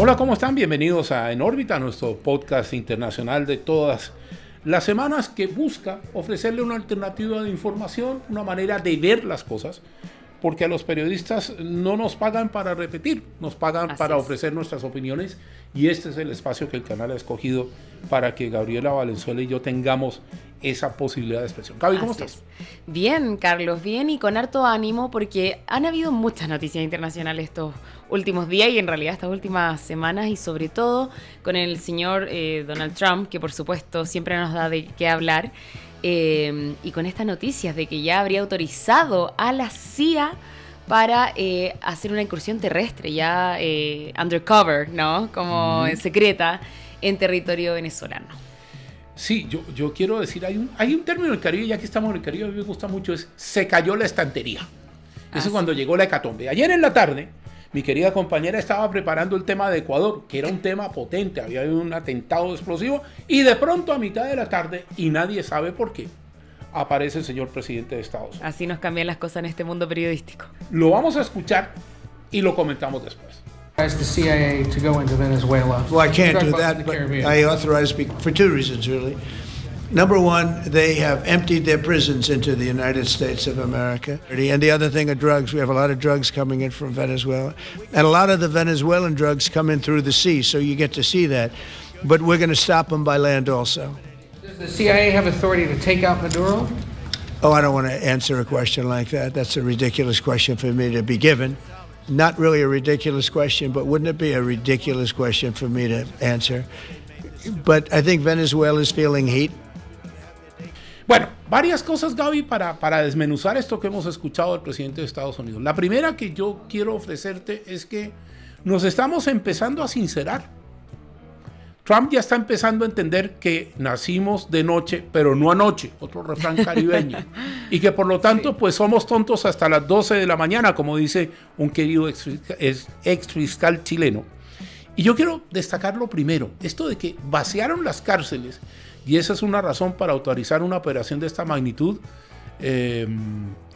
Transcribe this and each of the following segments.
Hola, ¿cómo están? Bienvenidos a En órbita, nuestro podcast internacional de todas las semanas que busca ofrecerle una alternativa de información, una manera de ver las cosas, porque a los periodistas no nos pagan para repetir, nos pagan para ofrecer nuestras opiniones, y este es el espacio que el canal ha escogido para que Gabriela Valenzuela y yo tengamos esa posibilidad de expresión. Gaby, ¿cómo estás? Bien, Carlos, bien y con harto ánimo porque han habido muchas noticias internacionales estos últimos días y en realidad estas últimas semanas, y sobre todo con el señor Donald Trump, que por supuesto siempre nos da de qué hablar, y con estas noticias de que ya habría autorizado a la CIA para hacer una incursión terrestre, ya undercover, ¿no? Como secreta en territorio venezolano. Sí, yo quiero decir, hay un término en el Caribe, ya que estamos en el Caribe, a mí me gusta mucho, es se cayó la estantería. Eso es cuando llegó la hecatombe. Ayer en la tarde, mi querida compañera estaba preparando el tema de Ecuador, que era un tema potente, había habido un atentado explosivo, y de pronto a mitad de la tarde, y nadie sabe por qué, aparece el señor presidente de Estados Unidos. Así nos cambian las cosas en este mundo periodístico. Lo vamos a escuchar y lo comentamos después. The CIA to go into Venezuela. Well, I can't do that, but I authorize for two reasons, really. Number one, they have emptied their prisons into the United States of America. And the other thing are drugs. We have a lot of drugs coming in from Venezuela. And a lot of the Venezuelan drugs come in through the sea, so you get to see that. But we're going to stop them by land also. Does the CIA have authority to take out Maduro? Oh, I don't want to answer a question like that. That's a ridiculous question for me to be given. Not really a ridiculous question, but wouldn't it be a ridiculous question for me to answer? But I think Venezuela is feeling heat. Bueno, varias cosas, Gaby, para desmenuzar esto que hemos escuchado del presidente de Estados Unidos. La primera que yo quiero ofrecerte es que nos estamos empezando a sincerar. Trump ya está empezando a entender que nacimos de noche, pero no anoche, otro refrán caribeño, y que por lo tanto pues somos tontos hasta las 12 de la mañana, como dice un querido ex fiscal chileno. Y yo quiero destacar lo primero, esto de que vaciaron las cárceles, y esa es una razón para autorizar una operación de esta magnitud.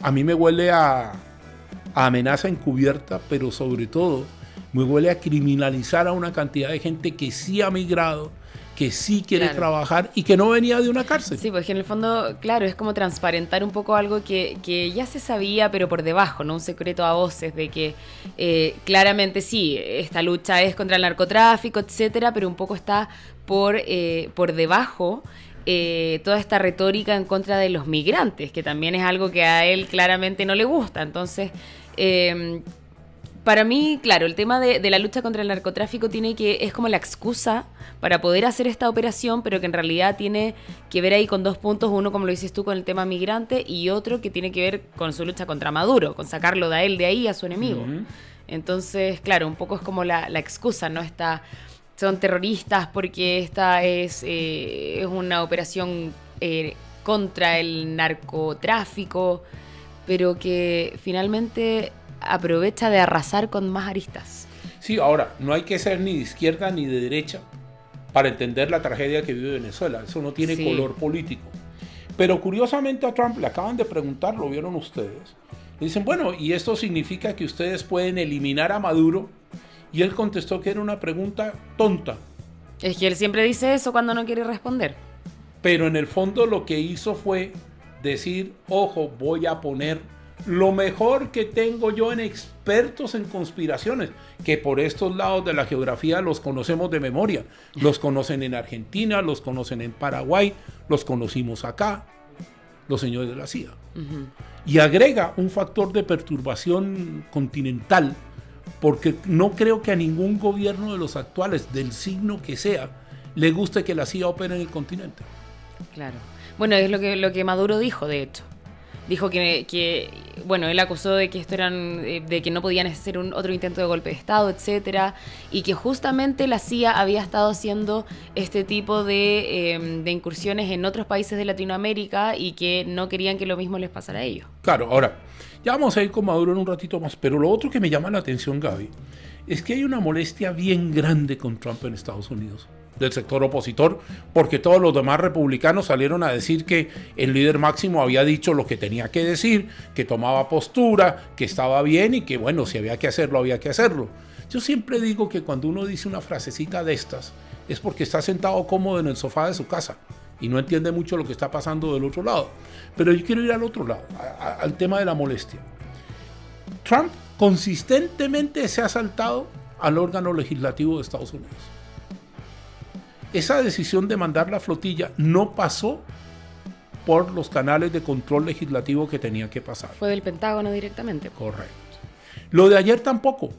A mí me huele a amenaza encubierta, pero sobre todo me huele a criminalizar a una cantidad de gente que sí ha migrado, que sí quiere trabajar y que no venía de una cárcel. Sí, porque en el fondo, claro, es como transparentar un poco algo que ya se sabía, pero por debajo, ¿no? Un secreto a voces de que claramente sí, esta lucha es contra el narcotráfico, etcétera, pero un poco está por debajo toda esta retórica en contra de los migrantes, que también es algo que a él claramente no le gusta. Entonces, para mí, claro, el tema de la lucha contra el narcotráfico es como la excusa para poder hacer esta operación, pero que en realidad tiene que ver ahí con dos puntos. Uno, como lo dices tú, con el tema migrante, y otro que tiene que ver con su lucha contra Maduro, con sacarlo de él de ahí a su enemigo. Entonces, claro, un poco es como la excusa, ¿no? Son terroristas porque esta es una operación contra el narcotráfico, pero que finalmente aprovecha de arrasar con más aristas. Sí, ahora, no hay que ser ni de izquierda ni de derecha para entender la tragedia que vive Venezuela. Eso no tiene color político. Pero curiosamente a Trump le acaban de preguntar, ¿lo vieron ustedes? Le dicen, bueno, ¿y esto significa que ustedes pueden eliminar a Maduro? Y él contestó que era una pregunta tonta. Es que él siempre dice eso cuando no quiere responder. Pero en el fondo lo que hizo fue decir, ojo, voy a poner lo mejor que tengo yo en expertos en conspiraciones, que por estos lados de la geografía los conocemos de memoria. Los conocen en Argentina, los conocen en Paraguay, los conocimos acá, los señores de la CIA. Y agrega un factor de perturbación continental, porque no creo que a ningún gobierno de los actuales, del signo que sea, le guste que la CIA opere en el continente. Claro. Bueno, es lo que Maduro dijo, de hecho. Dijo que bueno, él acusó de que esto de que no podían hacer otro intento de golpe de Estado, etcétera, y que justamente la CIA había estado haciendo este tipo de incursiones en otros países de Latinoamérica y que no querían que lo mismo les pasara a ellos. Claro, ahora, ya vamos a ir con Maduro en un ratito más, pero lo otro que me llama la atención, Gaby, es que hay una molestia bien grande con Trump en Estados Unidos, del sector opositor, porque todos los demás republicanos salieron a decir que el líder máximo había dicho lo que tenía que decir, que tomaba postura, que estaba bien y que bueno, si había que hacerlo, había que hacerlo. Yo siempre digo que cuando uno dice una frasecita de estas, es porque está sentado cómodo en el sofá de su casa y no entiende mucho lo que está pasando del otro lado. Pero yo quiero ir al otro lado, al tema de la molestia. Trump consistentemente se ha saltado al órgano legislativo de Estados Unidos. Esa decisión de mandar la flotilla no pasó por los canales de control legislativo que tenía que pasar. Fue del Pentágono directamente. Correcto. Lo de ayer tampoco.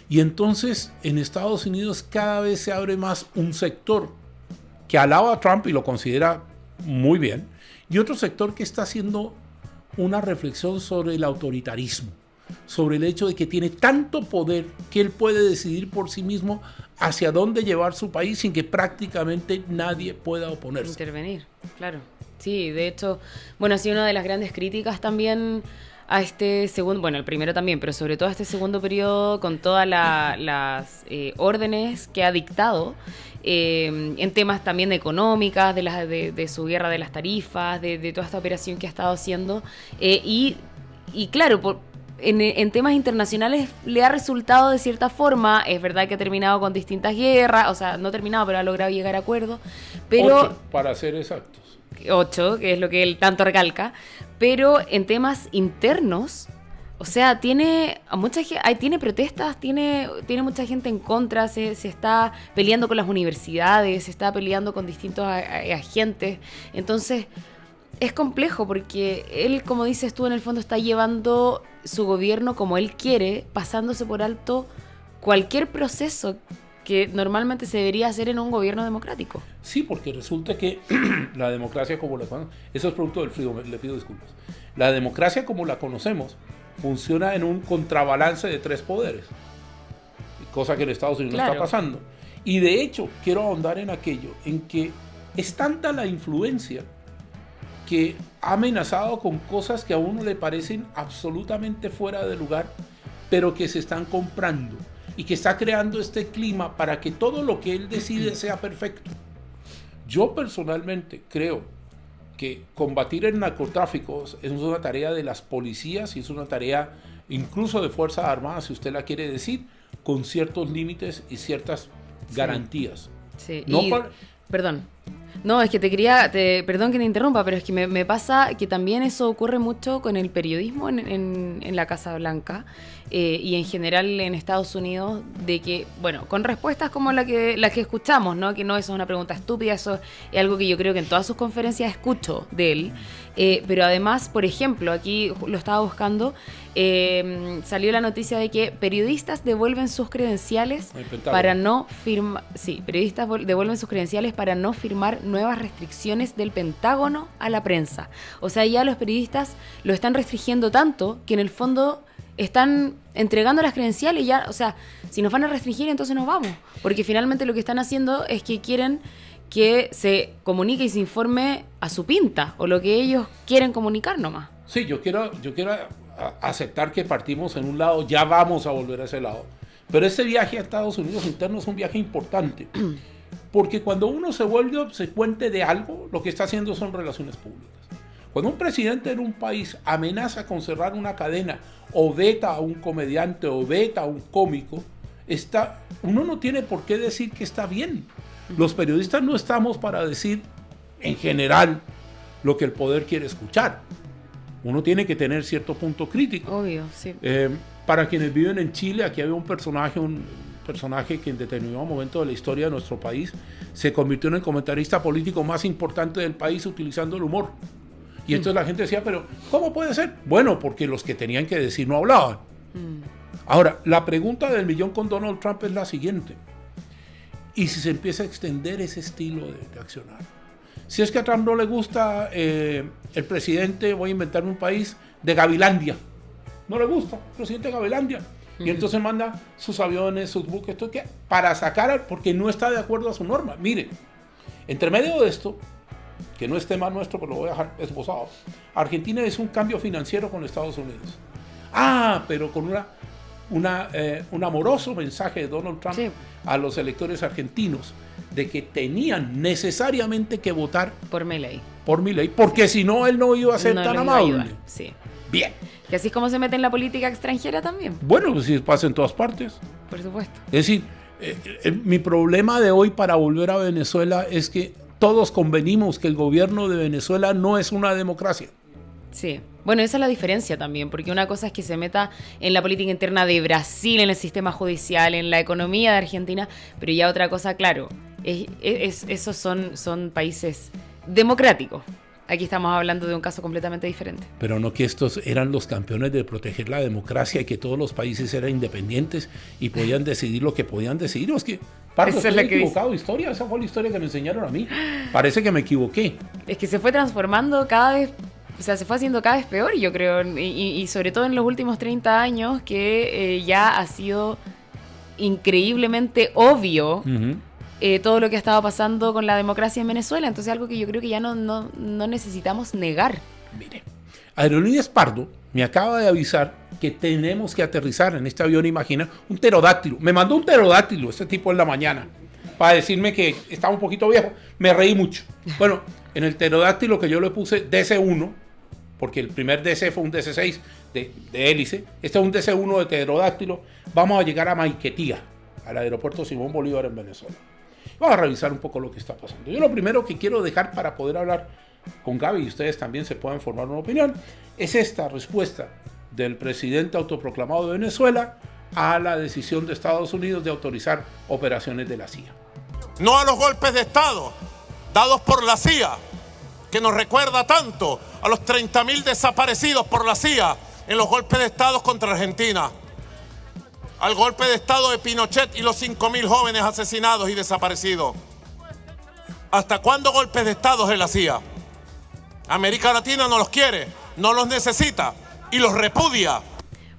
Y entonces en Estados Unidos cada vez se abre más un sector que alaba a Trump y lo considera muy bien, y otro sector que está haciendo una reflexión sobre el autoritarismo, sobre el hecho de que tiene tanto poder que él puede decidir por sí mismo hacia dónde llevar su país sin que prácticamente nadie pueda oponerse. Intervenir, claro. Sí, de hecho, bueno, ha sido una de las grandes críticas también a este segundo, bueno, el primero también, pero sobre todo a este segundo periodo con todas las órdenes que ha dictado en temas también económicas, de su guerra de las tarifas, de toda esta operación que ha estado haciendo. Y claro, en temas internacionales le ha resultado de cierta forma. Es verdad que ha terminado con distintas guerras, o sea, no ha terminado, pero ha logrado llegar a acuerdos. Pero 8, para ser exactos. 8, que es lo que él tanto recalca, pero en temas internos, o sea, tiene protestas, tiene mucha gente en contra, se está peleando con las universidades, se está peleando con distintos agentes, entonces es complejo porque él, como dices tú, en el fondo está llevando su gobierno como él quiere, pasándose por alto cualquier proceso que normalmente se debería hacer en un gobierno democrático. Sí, porque resulta que la democracia como la conocemos, eso es producto del frío, le pido disculpas. La democracia como la conocemos funciona en un contrabalance de 3 poderes, cosa que en Estados Unidos no está pasando. Y de hecho, quiero ahondar en aquello, en que es tanta la influencia que ha amenazado con cosas que a uno le parecen absolutamente fuera de lugar, pero que se están comprando. Y que está creando este clima para que todo lo que él decide sea perfecto. Yo personalmente creo que combatir el narcotráfico es una tarea de las policías y es una tarea incluso de Fuerzas Armadas, si usted la quiere decir, con ciertos límites y ciertas garantías. Sí. No perdón. No, es que perdón que te interrumpa, pero es que me pasa que también eso ocurre mucho con el periodismo en la Casa Blanca y en general en Estados Unidos, de que, bueno, con respuestas como las que escuchamos, ¿no? Que no, eso es una pregunta estúpida, eso es algo que yo creo que en todas sus conferencias escucho de él, pero además, por ejemplo, aquí lo estaba buscando, salió la noticia de que periodistas devuelven sus credenciales para no firmar, periodistas devuelven sus credenciales para no firmar nuevas restricciones del Pentágono a la prensa. O sea, ya los periodistas lo están restringiendo tanto que en el fondo están entregando las credenciales ya, o sea, si nos van a restringir entonces nos vamos, porque finalmente lo que están haciendo es que quieren que se comunique y se informe a su pinta, o lo que ellos quieren comunicar nomás. Sí, yo quiero aceptar que partimos en un lado, ya vamos a volver a ese lado, pero este viaje a Estados Unidos interno es un viaje importante, porque cuando uno se vuelve obsecuente de algo, lo que está haciendo son relaciones públicas. Cuando un presidente en un país amenaza con cerrar una cadena, o veta a un comediante, o veta a un cómico, uno no tiene por qué decir que está bien. Los periodistas no estamos para decir, en general, lo que el poder quiere escuchar. Uno tiene que tener cierto punto crítico. Obvio, sí. Para quienes viven en Chile, aquí había un personaje que en determinado momento de la historia de nuestro país se convirtió en el comentarista político más importante del país utilizando el humor. Y entonces la gente decía, pero ¿cómo puede ser? Bueno, porque los que tenían que decir no hablaban. Ahora, la pregunta del millón con Donald Trump es la siguiente. ¿Y si se empieza a extender ese estilo de accionar? Si es que a Trump no le gusta el presidente, voy a inventar un país, de Gavilandia. No le gusta el presidente de Gavilandia. Y entonces manda sus aviones, sus buques, todo que para sacar, porque no está de acuerdo a su norma. Mire, entre medio de esto, que no es tema nuestro, pero lo voy a dejar esbozado, Argentina hizo un cambio financiero con Estados Unidos. Pero con un amoroso mensaje de Donald Trump a los electores argentinos de que tenían necesariamente que votar por Milei, porque si no, él no iba a ser tan amable. Sí. Bien. Que así es como se mete en la política extranjera también. Bueno, pues si pasa en todas partes. Por supuesto. Es decir, mi problema de hoy para volver a Venezuela es que todos convenimos que el gobierno de Venezuela no es una democracia. Sí. Bueno, esa es la diferencia también, porque una cosa es que se meta en la política interna de Brasil, en el sistema judicial, en la economía de Argentina, pero ya otra cosa, claro, esos son países democráticos. Aquí estamos hablando de un caso completamente diferente. Pero no que estos eran los campeones de proteger la democracia y que todos los países eran independientes y podían decidir lo que podían decidir. Es que, Pardo, Esa es la ¿estoy que equivocado de historia? Esa fue la historia que me enseñaron a mí. Parece que me equivoqué. Es que se fue transformando cada vez, o sea, se fue haciendo cada vez peor, yo creo, y sobre todo en los últimos 30 años, que ya ha sido increíblemente obvio todo lo que ha estado pasando con la democracia en Venezuela. Entonces, algo que yo creo que ya no necesitamos negar. Mire, Aerolíneas Pardo me acaba de avisar que tenemos que aterrizar en este avión, imagina, un pterodáctilo. Me mandó un pterodáctilo este tipo en la mañana para decirme que estaba un poquito viejo. Me reí mucho. Bueno, en el pterodáctilo que yo le puse DC-1, porque el primer DC fue un DC-6 de hélice, este es un DC-1 de pterodáctilo, vamos a llegar a Maiquetía, al aeropuerto Simón Bolívar en Venezuela. Vamos a revisar un poco lo que está pasando. Yo lo primero que quiero dejar para poder hablar con Gaby y ustedes también se puedan formar una opinión, es esta respuesta del presidente autoproclamado de Venezuela a la decisión de Estados Unidos de autorizar operaciones de la CIA. No a los golpes de Estado dados por la CIA, que nos recuerda tanto a los 30.000 desaparecidos por la CIA en los golpes de Estado contra Argentina, al golpe de Estado de Pinochet y los 5.000 jóvenes asesinados y desaparecidos. ¿Hasta cuándo golpes de Estado en la CIA? América Latina no los quiere, no los necesita y los repudia.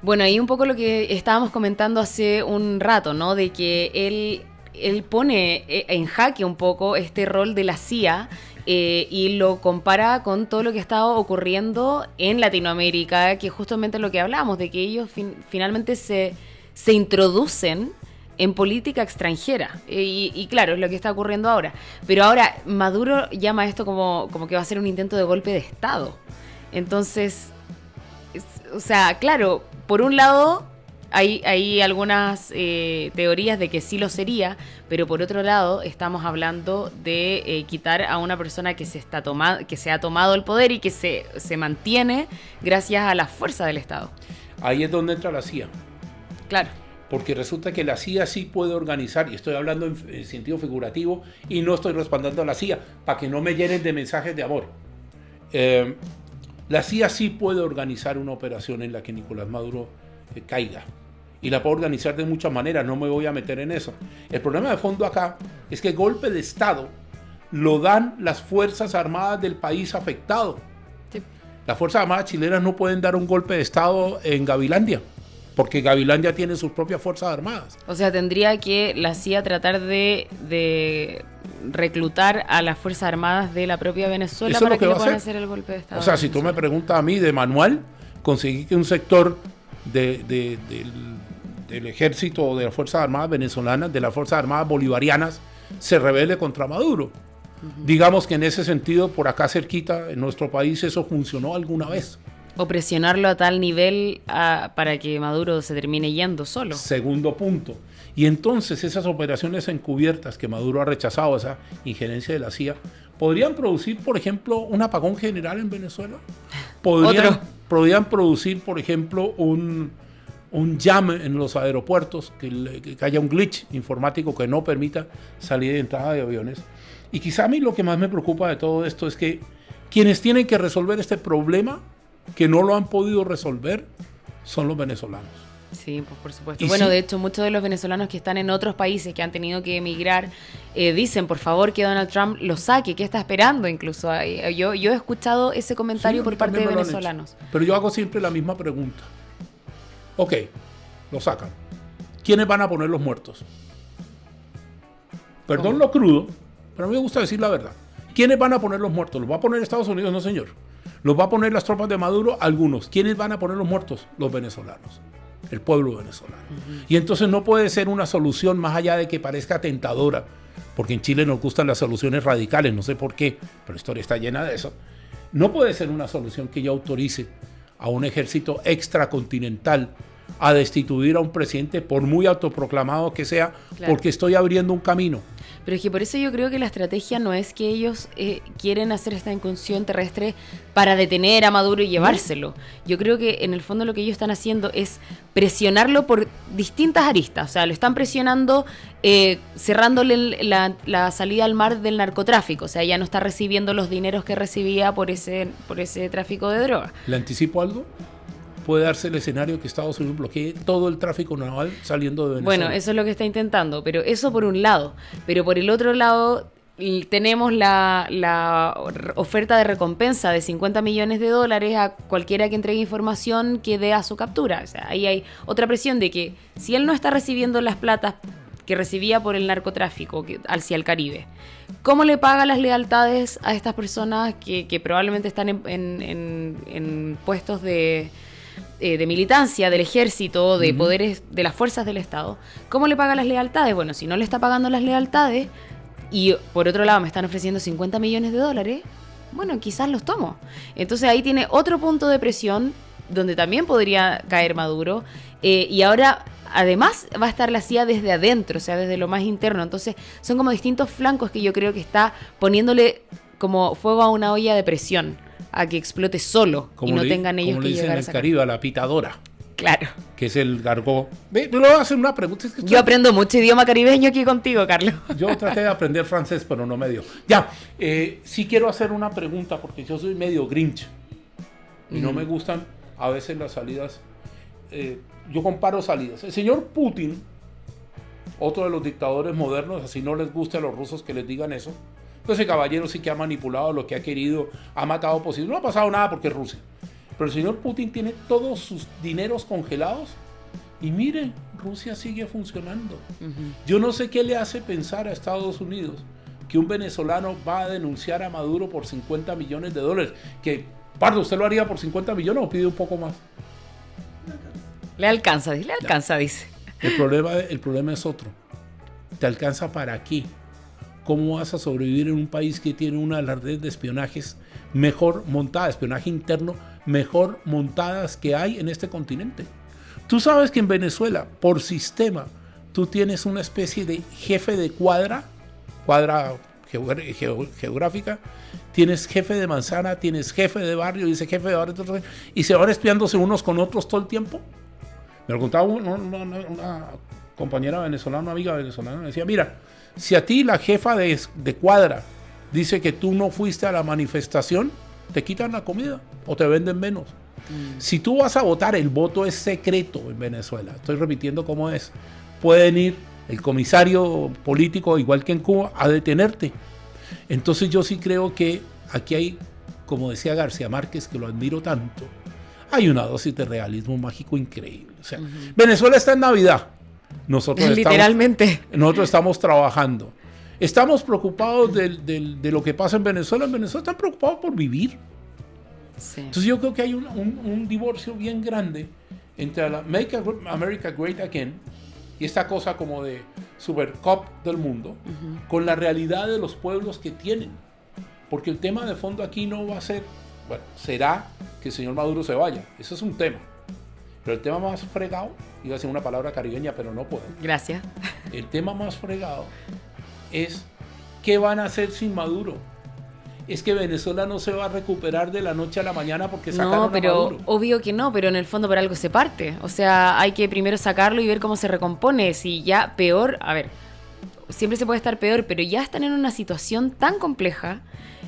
Bueno, ahí un poco lo que estábamos comentando hace un rato, ¿no? De que él pone en jaque un poco este rol de la CIA y lo compara con todo lo que estaba ocurriendo en Latinoamérica, que justamente lo que hablamos, de que ellos finalmente se introducen en política extranjera. Y claro, es lo que está ocurriendo ahora. Pero ahora Maduro llama esto como que va a ser un intento de golpe de Estado. Entonces, o sea, claro, por un lado hay algunas teorías de que sí lo sería, pero por otro lado estamos hablando de quitar a una persona que se ha tomado el poder y que se mantiene gracias a la fuerza del Estado. Ahí es donde entra la CIA. Claro. Porque resulta que la CIA sí puede organizar, y estoy hablando en sentido figurativo, y no estoy respaldando a la CIA, para que no me llenen de mensajes de amor. La CIA sí puede organizar una operación en la que Nicolás Maduro caiga. Y la puede organizar de muchas maneras, no me voy a meter en eso. El problema de fondo acá es que el golpe de Estado lo dan las Fuerzas Armadas del país afectado. Sí. Las Fuerzas Armadas chilenas no pueden dar un golpe de Estado en Gavilandia, porque Gavilandia tiene sus propias Fuerzas Armadas. O sea, tendría que la CIA tratar de reclutar a las Fuerzas Armadas de la propia Venezuela para que le puedan hacer el golpe de Estado. O sea, si tú me preguntas a mí de manual, conseguí que un sector del ejército o de las Fuerzas Armadas venezolanas, de las Fuerzas Armadas bolivarianas, se rebele contra Maduro. Digamos que en ese sentido, por acá cerquita, en nuestro país, eso funcionó alguna vez. O presionarlo a tal nivel para que Maduro se termine yendo solo. Segundo punto. Y entonces esas operaciones encubiertas que Maduro ha rechazado, esa injerencia de la CIA, ¿podrían producir, por ejemplo, un apagón general en Venezuela? ¿Podrían producir, por ejemplo, un jam en los aeropuertos, que haya un glitch informático que no permita salida y entrada de aviones? Y quizá a mí lo que más me preocupa de todo esto es que quienes tienen que resolver este problema, que no lo han podido resolver, son los venezolanos. Sí, pues por supuesto. Bueno, sí, de hecho, muchos de los venezolanos que están en otros países, que han tenido que emigrar, dicen, por favor, que Donald Trump lo saque, que está esperando incluso. Yo he escuchado ese comentario por parte de venezolanos. Pero yo hago siempre la misma pregunta. Ok, lo sacan. ¿Quiénes van a poner los muertos? Perdón lo crudo, pero a mí me gusta decir la verdad. ¿Quiénes van a poner los muertos? ¿Los va a poner Estados Unidos? No, señor. ¿Los va a poner las tropas de Maduro? Algunos. ¿Quiénes van a poner los muertos? Los venezolanos. El pueblo venezolano. Y entonces no puede ser una solución más allá de que parezca tentadora, porque en Chile nos gustan las soluciones radicales, no sé por qué, pero la historia está llena de eso. No puede ser una solución que yo autorice a un ejército extracontinental a destituir a un presidente, por muy autoproclamado que sea, Claro. porque estoy abriendo un camino. Pero es que por eso yo creo que la estrategia no es que ellos quieren hacer esta incursión terrestre para detener a Maduro y llevárselo. Yo creo que en el fondo lo que ellos están haciendo es presionarlo por distintas aristas. O sea, lo están presionando cerrándole la salida al mar del narcotráfico. O sea, ya no está recibiendo los dineros que recibía por ese tráfico de droga. ¿Le anticipo algo? Puede darse el escenario que Estados Unidos bloquee todo el tráfico naval saliendo de Venezuela. Bueno, eso es lo que está intentando, pero eso por un lado. Pero por el otro lado tenemos la oferta de recompensa de $50 millones a cualquiera que entregue información que dé a su captura. O sea, ahí hay otra presión de que si él no está recibiendo las platas que recibía por el narcotráfico hacia el Caribe, ¿cómo le paga las lealtades a estas personas que probablemente están en puestos de militancia, del ejército, de poderes de las fuerzas del Estado? ¿Cómo le paga las lealtades? Bueno, si no le está pagando las lealtades y por otro lado me están ofreciendo $50 millones, bueno, quizás los tomo. Entonces ahí tiene otro punto de presión donde también podría caer Maduro, y ahora además va a estar la CIA desde adentro, o sea, desde lo más interno. Entonces son como distintos flancos que yo creo que está poniéndole como fuego a una olla de presión, a que explote solo y no tengan ellos que llegar a sacar. Como le dicen en el Caribe, a la pitadora. Claro. Que es el gargó. Le voy a hacer una pregunta. Es que Yo aprendo mucho idioma caribeño aquí contigo, Carlos. Yo traté de aprender francés, pero no me dio. Ya, sí quiero hacer una pregunta porque yo soy medio grinch y no me gustan a veces las salidas. Yo comparo salidas. El señor Putin, otro de los dictadores modernos, así no les gusta a los rusos que les digan eso. Pues ese caballero sí que ha manipulado lo que ha querido, ha matado posible. No ha pasado nada porque es Rusia. Pero el señor Putin tiene todos sus dineros congelados y mire, Rusia sigue funcionando. Yo no sé qué le hace pensar a Estados Unidos que un venezolano va a denunciar a Maduro por $50 millones. Que, Pardo, ¿usted lo haría por 50 millones o pide un poco más? Le alcanza, dice. El problema es otro. ¿Te alcanza para qué? ¿Cómo vas a sobrevivir en un país que tiene una de las redes de espionajes mejor montada, espionaje interno, mejor montadas que hay en este continente? Tú sabes que en Venezuela, por sistema, tú tienes una especie de jefe de cuadra geográfica, tienes jefe de manzana, tienes jefe de barrio, y ese jefe de barrio, y se van espiándose unos con otros todo el tiempo. Me lo contaba una compañera venezolana, una amiga venezolana, me decía, mira, si a ti la jefa de cuadra dice que tú no fuiste a la manifestación, te quitan la comida o te venden menos. Si tú vas a votar, el voto es secreto en Venezuela. Estoy repitiendo cómo es. Pueden ir el comisario político, igual que en Cuba, a detenerte. Entonces yo sí creo que aquí hay, como decía García Márquez, que lo admiro tanto, hay una dosis de realismo mágico increíble. O sea, Venezuela está en Navidad. Nosotros nosotros estamos trabajando. Estamos preocupados de lo que pasa en Venezuela. En Venezuela están preocupados por vivir. Sí. Entonces yo creo que hay un divorcio bien grande entre la Make America Great Again y esta cosa como de Super Cup del mundo con la realidad de los pueblos que tienen. Porque el tema de fondo aquí no va a ser, bueno, será que el señor Maduro se vaya. Eso es un tema. Pero el tema más fregado, iba a decir una palabra caribeña, pero no puedo. Gracias. El tema más fregado es ¿qué van a hacer sin Maduro? Es que Venezuela no se va a recuperar de la noche a la mañana porque sacaron a Maduro. No, pero obvio que no, pero en el fondo por algo se parte. O sea, hay que primero sacarlo y ver cómo se recompone. Si ya peor, a ver, siempre se puede estar peor, pero ya están en una situación tan compleja.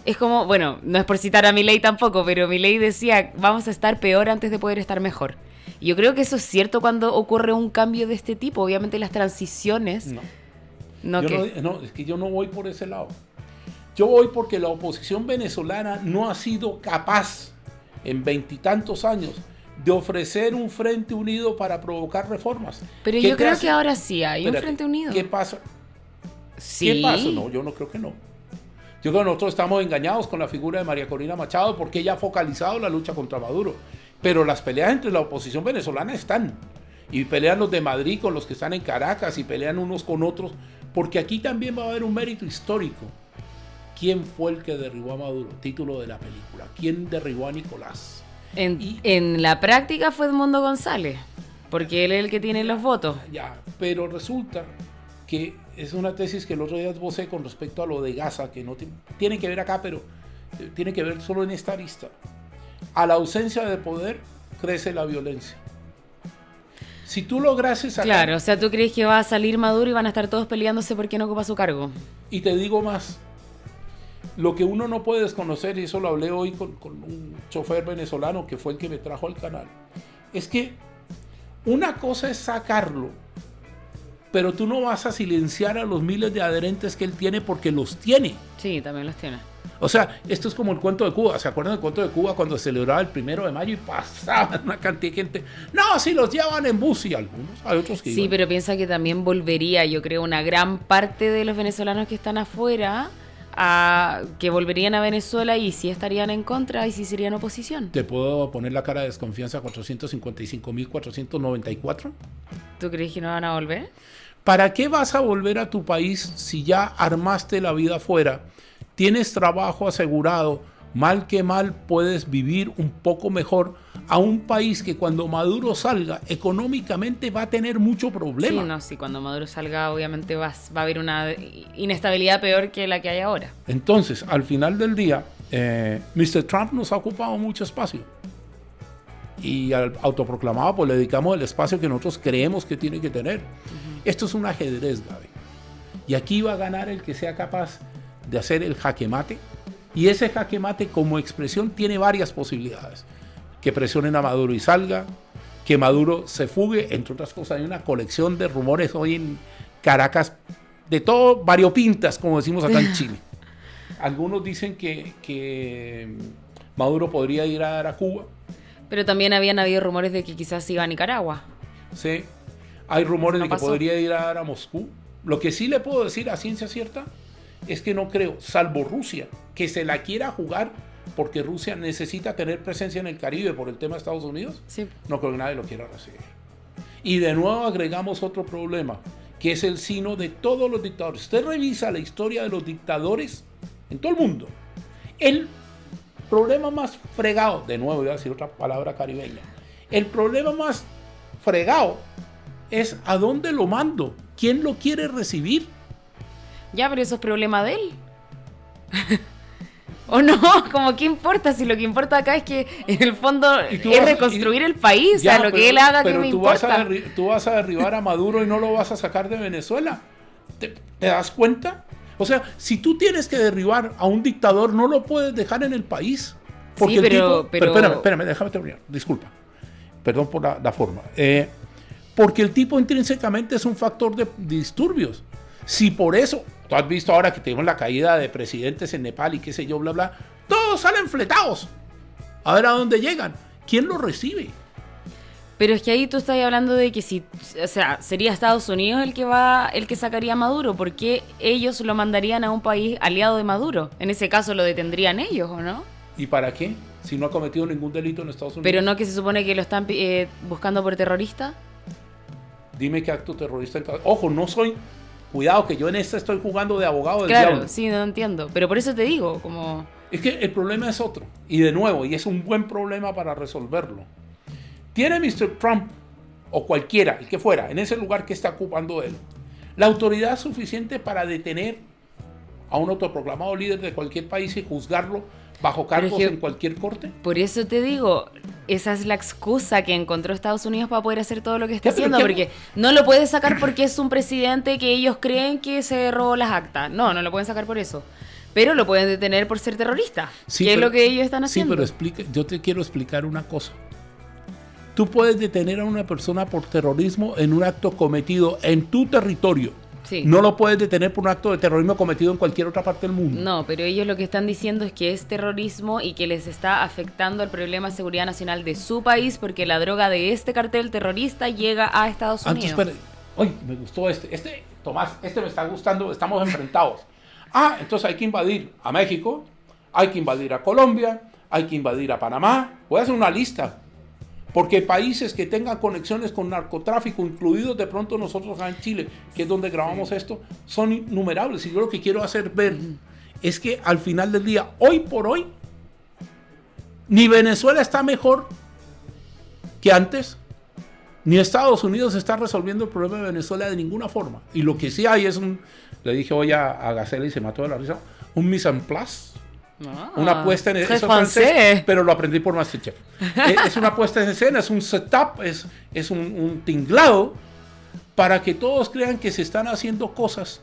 Es como, bueno, no es por citar a Milei tampoco, pero Milei decía, vamos a estar peor antes de poder estar mejor. Y yo creo que eso es cierto cuando ocurre un cambio de este tipo. Obviamente las transiciones... No, es que yo no voy por ese lado. Yo voy porque la oposición venezolana no ha sido capaz en 20 y tantos años de ofrecer un frente unido para provocar reformas. Pero yo creo que ahora sí hay un frente unido. ¿Qué pasa? Sí. ¿Qué pasa? No, yo no creo que no. Yo creo que nosotros estamos engañados con la figura de María Corina Machado porque ella ha focalizado la lucha contra Maduro. Pero las peleas entre la oposición venezolana están. Y pelean los de Madrid con los que están en Caracas y pelean unos con otros. Porque aquí también va a haber un mérito histórico. ¿Quién fue el que derribó a Maduro? Título de la película. ¿Quién derribó a Nicolás? En la práctica fue Edmundo González. Porque él es el que tiene los votos. Ya, pero resulta que es una tesis que el otro día esbocé con respecto a lo de Gaza, que no tiene que ver acá, pero tiene que ver solo en esta arista. A la ausencia de poder crece la violencia. Si tú lograses sacar... Claro, o sea, ¿tú crees que va a salir Maduro y van a estar todos peleándose por quién ocupa su cargo? Y te digo más, lo que uno no puede desconocer, y eso lo hablé hoy con un chofer venezolano que fue el que me trajo al canal, es que una cosa es sacarlo, pero tú no vas a silenciar a los miles de adherentes que él tiene porque los tiene. Sí, también los tiene. O sea, esto es como el cuento de Cuba. ¿Se acuerdan del cuento de Cuba cuando se celebraba el 1 de mayo y pasaban una cantidad de gente? No, si los llevan en bus y algunos, hay otros que Sí, iban. pero piensa que también volvería, yo creo, una gran parte de los venezolanos que están afuera, que volverían a Venezuela y sí estarían en contra y sí serían oposición. ¿Te puedo poner la cara de desconfianza 455.494? ¿Tú crees que no van a volver? ¿Para qué vas a volver a tu país si ya armaste la vida afuera? Tienes trabajo asegurado, mal que mal puedes vivir un poco mejor a un país que cuando Maduro salga económicamente va a tener mucho problema. Sí, no, sí, cuando Maduro salga obviamente va a haber una inestabilidad peor que la que hay ahora. Entonces, al final del día, Mr. Trump nos ha ocupado mucho espacio. Y al autoproclamado pues le dedicamos el espacio que nosotros creemos que tiene que tener. Esto es un ajedrez, Gaby. Y aquí va a ganar el que sea capaz de hacer el jaque mate. Y ese jaque mate como expresión tiene varias posibilidades. Que presionen a Maduro y salga, que Maduro se fugue, entre otras cosas. Hay una colección de rumores hoy en Caracas, de todo variopintas, como decimos acá en Chile. Algunos dicen que Maduro podría ir a dar a Cuba. Pero también habían habido rumores de que quizás iba a Nicaragua. Sí, hay rumores de que pasó. podría ir a dar a Moscú. Lo que sí le puedo decir a ciencia cierta es que no creo, salvo Rusia, que se la quiera jugar porque Rusia necesita tener presencia en el Caribe por el tema de Estados Unidos. Sí. No creo que nadie lo quiera recibir. Y de nuevo agregamos otro problema, que es el sino de todos los dictadores. Usted revisa la historia de los dictadores en todo el mundo. El problema más fregado, de nuevo voy a decir otra palabra caribeña, el problema más fregado es a dónde lo mando, quién lo quiere recibir. Ya, pero eso es problema de él. ¿O no? Como qué importa, si lo que importa acá es que en el fondo es reconstruir el país, Ya, o sea, lo que él haga que me importa. Tú vas a derribar a Maduro y no lo vas a sacar de Venezuela. ¿Te das cuenta? O sea, si tú tienes que derribar a un dictador, no lo puedes dejar en el país. Porque Sí, pero espérame, déjame terminar. Disculpa. Perdón por la forma. Porque el tipo intrínsecamente es un factor de disturbios. Si por eso, tú has visto ahora que tenemos la caída de presidentes en Nepal y qué sé yo, bla, bla, todos salen fletados. A ver a dónde llegan. ¿Quién los recibe? Pero es que ahí tú estás hablando de que si, o sea, sería Estados Unidos el que sacaría a Maduro, porque ellos lo mandarían a un país aliado de Maduro. En ese caso lo detendrían ellos, ¿o no? ¿Y para qué? Si no ha cometido ningún delito en Estados Unidos. Pero no que se supone que lo están buscando por terrorista. Dime qué acto terrorista. Ojo, no soy... Cuidado, que yo en esta estoy jugando de abogado del Claro, diablo. sí, no entiendo. Pero por eso te digo, como... Es que el problema es otro. Y de nuevo, y es un buen problema para resolverlo. Tiene Mr. Trump, o cualquiera, el que fuera, en ese lugar que está ocupando él, la autoridad suficiente para detener a un autoproclamado líder de cualquier país y juzgarlo bajo cargos en cualquier corte. Por eso te digo, esa es la excusa que encontró Estados Unidos para poder hacer todo lo que está Ya, pero haciendo, ¿qué? porque no lo puede sacar porque es un presidente que ellos creen que se robó las actas. No lo pueden sacar por eso. Pero lo pueden detener por ser terrorista, Sí, que es pero- lo que ellos están haciendo. Sí, pero yo te quiero explicar una cosa. Tú puedes detener a una persona por terrorismo en un acto cometido en tu territorio. Sí. No lo puedes detener por un acto de terrorismo cometido en cualquier otra parte del mundo. No, pero ellos lo que están diciendo es que es terrorismo y que les está afectando el problema de seguridad nacional de su país porque la droga de este cartel terrorista llega a Estados Unidos. Antes, espera. Oye, me gustó Tomás, me está gustando, estamos enfrentados. Entonces hay que invadir a México, hay que invadir a Colombia, hay que invadir a Panamá. Voy a hacer una lista. Porque países que tengan conexiones con narcotráfico, incluidos de pronto nosotros acá en Chile, que es donde grabamos esto, son innumerables. Y yo lo que quiero hacer ver es que al final del día, hoy por hoy, ni Venezuela está mejor que antes, Ni Estados Unidos está resolviendo el problema de Venezuela de ninguna forma. Y lo que sí hay es le dije hoy a Gacela y se mató de la risa, un mise en place. Una puesta en escena, francés, pero lo aprendí por Masterchef. Es una puesta en escena, es un setup, es un tinglado para que todos crean que se están haciendo cosas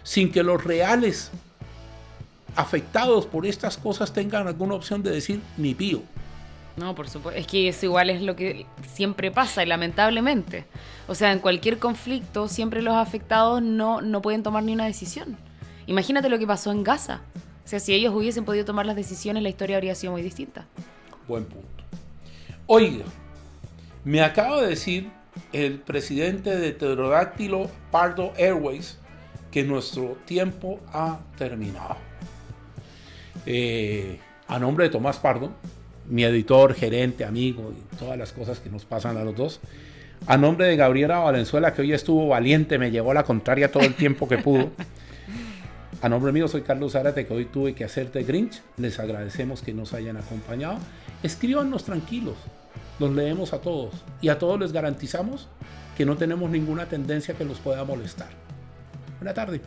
sin que los reales afectados por estas cosas tengan alguna opción de decir ni pío. No, por supuesto. Es que eso igual es lo que siempre pasa, y lamentablemente. O sea, en cualquier conflicto, siempre los afectados no pueden tomar ni una decisión. Imagínate lo que pasó en Gaza. O sea, si ellos hubiesen podido tomar las decisiones, la historia habría sido muy distinta. Buen punto. Oiga, me acaba de decir el presidente de Pterodáctilo Pardo Airways que nuestro tiempo ha terminado. A nombre de Tomás Pardo, mi editor, gerente, amigo y todas las cosas que nos pasan a los dos, a nombre de Gabriela Valenzuela, que hoy estuvo valiente, me llevó la contraria todo el tiempo que pudo. A nombre mío, soy Carlos Zárate, que hoy tuve que hacer de Grinch. Les agradecemos que nos hayan acompañado. Escríbanos tranquilos, los leemos a todos y a todos les garantizamos que no tenemos ninguna tendencia que los pueda molestar. Buena tarde.